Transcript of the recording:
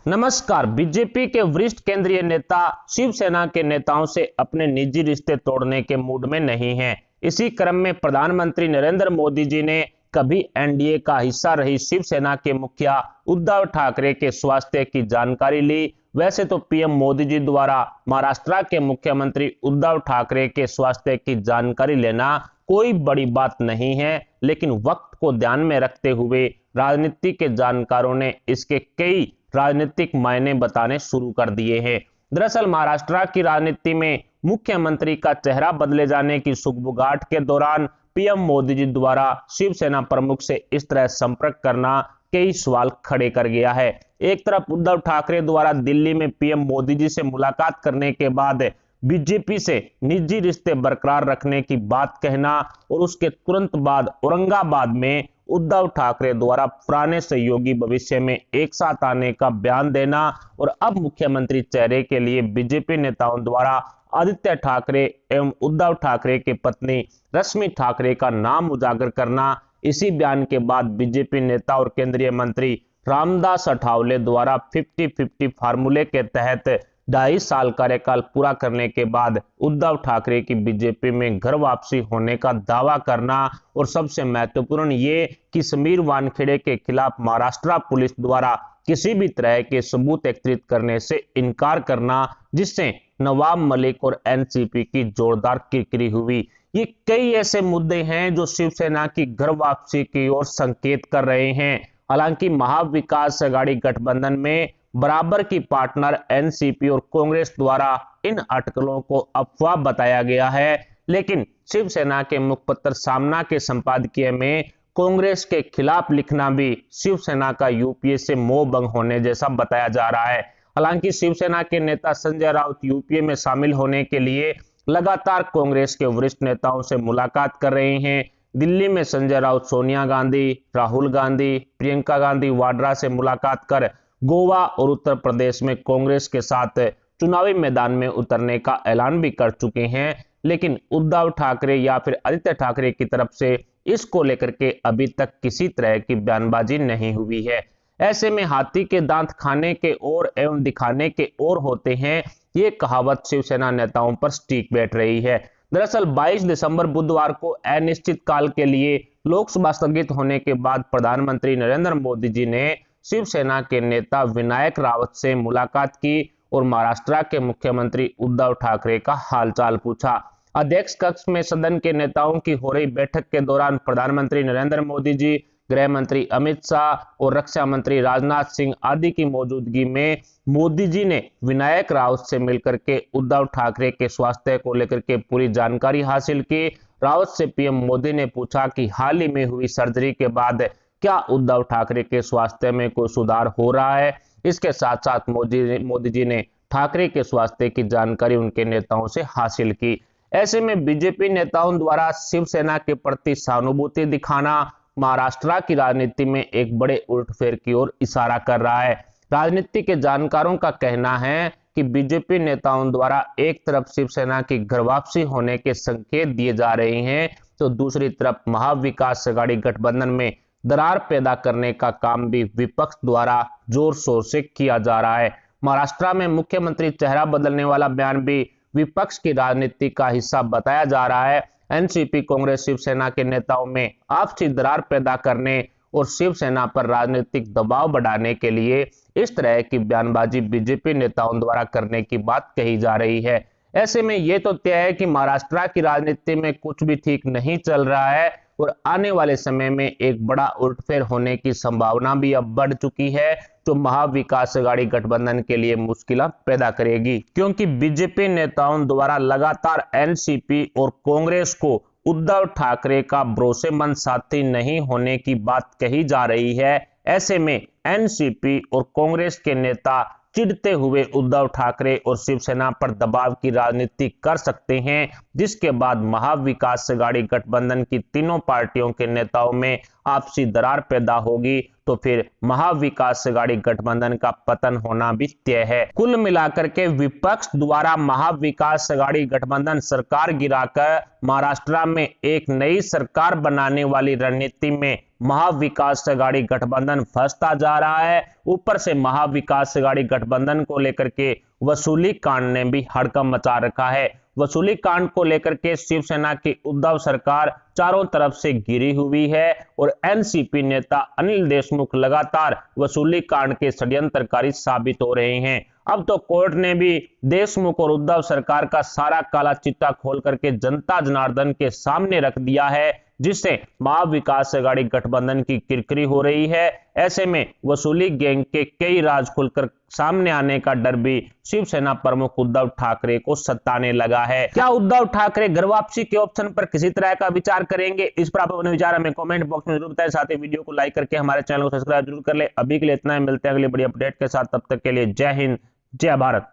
नमस्कार। बीजेपी के वरिष्ठ केंद्रीय नेता शिवसेना के नेताओं से अपने निजी रिश्ते तोड़ने के मूड में नहीं हैं। इसी क्रम में प्रधानमंत्री नरेंद्र मोदी जी ने कभी एनडीए का हिस्सा रही शिवसेना के मुखिया उद्धव ठाकरे के स्वास्थ्य की जानकारी ली। वैसे तो पीएम मोदी जी द्वारा महाराष्ट्र के मुख्यमंत्री उद्धव ठाकरे के स्वास्थ्य की जानकारी लेना कोई बड़ी बात नहीं है, लेकिन वक्त को ध्यान में रखते हुए राजनीति के जानकारों ने इसके कई राजनीतिक मायने बताने शुरू कर दिए हैं। दरअसल महाराष्ट्र की राजनीति में मुख्यमंत्री का चेहरा बदले जाने की सुगबुगाहट के दौरान पीएम मोदी जी द्वारा शिवसेना प्रमुख से इस तरह संपर्क करना कई सवाल खड़े कर गया है। एक तरफ उद्धव ठाकरे द्वारा दिल्ली में पीएम मोदी जी से मुलाकात करने के बाद बीजेपी से निजी रिश्ते बरकरार रखने की बात कहना और उसके तुरंत बाद औरंगाबाद में उद्धव ठाकरे द्वारा पुराने सहयोगी भविष्य में एक साथ आने का बयान देना और अब मुख्यमंत्री चेहरे के लिए बीजेपी नेताओं द्वारा आदित्य ठाकरे एवं उद्धव ठाकरे की पत्नी रश्मि ठाकरे का नाम उजागर करना, इसी बयान के बाद बीजेपी नेता और केंद्रीय मंत्री रामदास अठावले द्वारा 50-50 फार्मूले के तहत 2.5 साल कार्यकाल पूरा करने के बाद उद्धव ठाकरे की बीजेपी में घर वापसी होने का दावा करना और सबसे महत्वपूर्ण ये कि समीर वानखेड़े के खिलाफ महाराष्ट्र पुलिस द्वारा किसी भी तरह के सबूत एकत्रित करने से इनकार करना, जिससे नवाब मलिक और एनसीपी की जोरदार किरकिरी हुई। ये कई ऐसे मुद्दे हैं जो शिवसेना की घर वापसी की ओर संकेत कर रहे हैं। हालांकि महाविकास अघाड़ी गठबंधन में बराबर की पार्टनर एनसीपी और कांग्रेस द्वारा इन अटकलों को अफवाह बताया गया है, लेकिन शिवसेना के मुखपत्र सामना के संपादकीय में कांग्रेस के खिलाफ लिखना भी शिवसेना का यूपीए से मोह भंग होने जैसा बताया जा रहा है। हालांकि शिवसेना के नेता संजय राउत यूपीए में शामिल होने के लिए लगातार कांग्रेस के वरिष्ठ नेताओं से मुलाकात कर रहे हैं। दिल्ली में संजय राउत सोनिया गांधी, राहुल गांधी, प्रियंका गांधी वाड्रा से मुलाकात कर गोवा और उत्तर प्रदेश में कांग्रेस के साथ चुनावी मैदान में उतरने का ऐलान भी कर चुके हैं, लेकिन उद्धव ठाकरे या फिर आदित्य ठाकरे की तरफ से इसको लेकर के अभी तक किसी तरह की बयानबाजी नहीं हुई है। ऐसे में हाथी के दांत खाने के और एवं दिखाने के और होते हैं, ये कहावत शिवसेना नेताओं पर स्टिक बैठ रही है। दरअसल 22 दिसंबर बुधवार को अनिश्चित काल के लिए लोकसभा स्थगित होने के बाद प्रधानमंत्री नरेंद्र मोदी जी ने शिवसेना के नेता विनायक रावत से मुलाकात की और महाराष्ट्र के मुख्यमंत्री उद्धव ठाकरे का हालचाल पूछा। अध्यक्ष कक्ष में सदन के नेताओं की हो रही बैठक के दौरान प्रधानमंत्री नरेंद्र मोदी जी, गृह मंत्री अमित शाह और रक्षा मंत्री राजनाथ सिंह आदि की मौजूदगी में मोदी जी ने विनायक रावत से मिलकर के उद्धव ठाकरे के स्वास्थ्य को लेकर के पूरी जानकारी हासिल की। रावत से पीएम मोदी ने पूछा कि हाल ही में हुई सर्जरी के बाद क्या उद्धव ठाकरे के स्वास्थ्य में कोई सुधार हो रहा है। इसके साथ साथ मोदी जी ने ठाकरे के स्वास्थ्य की जानकारी उनके नेताओं से हासिल की। ऐसे में बीजेपी नेताओं द्वारा शिवसेना के प्रति सहानुभूति दिखाना महाराष्ट्र की राजनीति में एक बड़े उलटफेर की ओर इशारा कर रहा है। राजनीति के जानकारों का कहना है कि बीजेपी नेताओं द्वारा एक तरफ शिवसेना की घर वापसी होने के संकेत दिए जा रहे हैं, तो दूसरी तरफ महाविकास अघाड़ी गठबंधन में दरार पैदा करने का काम भी विपक्ष द्वारा जोर शोर से किया जा रहा है। महाराष्ट्र में मुख्यमंत्री चेहरा बदलने वाला बयान भी विपक्ष की राजनीति का हिस्सा बताया जा रहा है। एनसीपी कांग्रेस शिवसेना के नेताओं में आपसी दरार पैदा करने और शिवसेना पर राजनीतिक दबाव बढ़ाने के लिए इस तरह की बयानबाजी बीजेपी नेताओं द्वारा करने की बात कही जा रही है। ऐसे में यह तो तय है कि महाराष्ट्र की राजनीति में कुछ भी ठीक नहीं चल रहा है और आने वाले समय में एक बड़ा उलटफेर होने की संभावना भी अब बढ़ चुकी है, जो महाविकास अघाड़ी गठबंधन के लिए मुश्किल पैदा करेगी, क्योंकि बीजेपी नेताओं द्वारा लगातार एनसीपी और कांग्रेस को उद्धव ठाकरे का भरोसेमंद साथी नहीं होने की बात कही जा रही है। ऐसे में एनसीपी और कांग्रेस के नेता चिढ़ते हुए उद्धव ठाकरे और शिवसेना पर दबाव की राजनीति कर सकते हैं, जिसके बाद महाविकास अघाड़ी गठबंधन की तीनों पार्टियों के नेताओं में आपसी दरार पैदा होगी, तो फिर महाविकास अघाड़ी गठबंधन का पतन होना भी तय है। कुल मिलाकर के विपक्ष द्वारा महाविकास अघाड़ी गठबंधन सरकार गिराकर महाराष्ट्र में एक नई सरकार बनाने वाली रणनीति में महाविकास अघाड़ी गठबंधन फंसता जा रहा है। ऊपर से महाविकास अघाड़ी गठबंधन को लेकर के वसूली कांड ने भी हड़कंप मचा रखा है। वसूली कांड को लेकर के शिवसेना की उद्धव सरकार चारों तरफ से घिरी हुई है और एनसीपी नेता अनिल देशमुख लगातार वसूली कांड के षड्यंत्रकारी साबित हो रहे हैं। अब तो कोर्ट ने भी देशमुख और उद्धव सरकार का सारा काला चिट्ठा खोल करके जनता जनार्दन के सामने रख दिया है, जिससे महाविकास अघाड़ी गठबंधन की किरकिरी हो रही है। ऐसे में वसूली गैंग के कई राज खुलकर सामने आने का डर भी शिवसेना प्रमुख उद्धव ठाकरे को सताने लगा है। क्या उद्धव ठाकरे घर वापसी के ऑप्शन पर किसी तरह का विचार करेंगे? इस पर आप अपने विचार हमें कमेंट बॉक्स में जरूर बताएं। साथ ही वीडियो को लाइक करके हमारे चैनल को सब्सक्राइब जरूर कर ले। अभी के लिए इतना ही, मिलते हैं अगली बड़ी अपडेट के साथ। तब तक के लिए जय हिंद, जय भारत।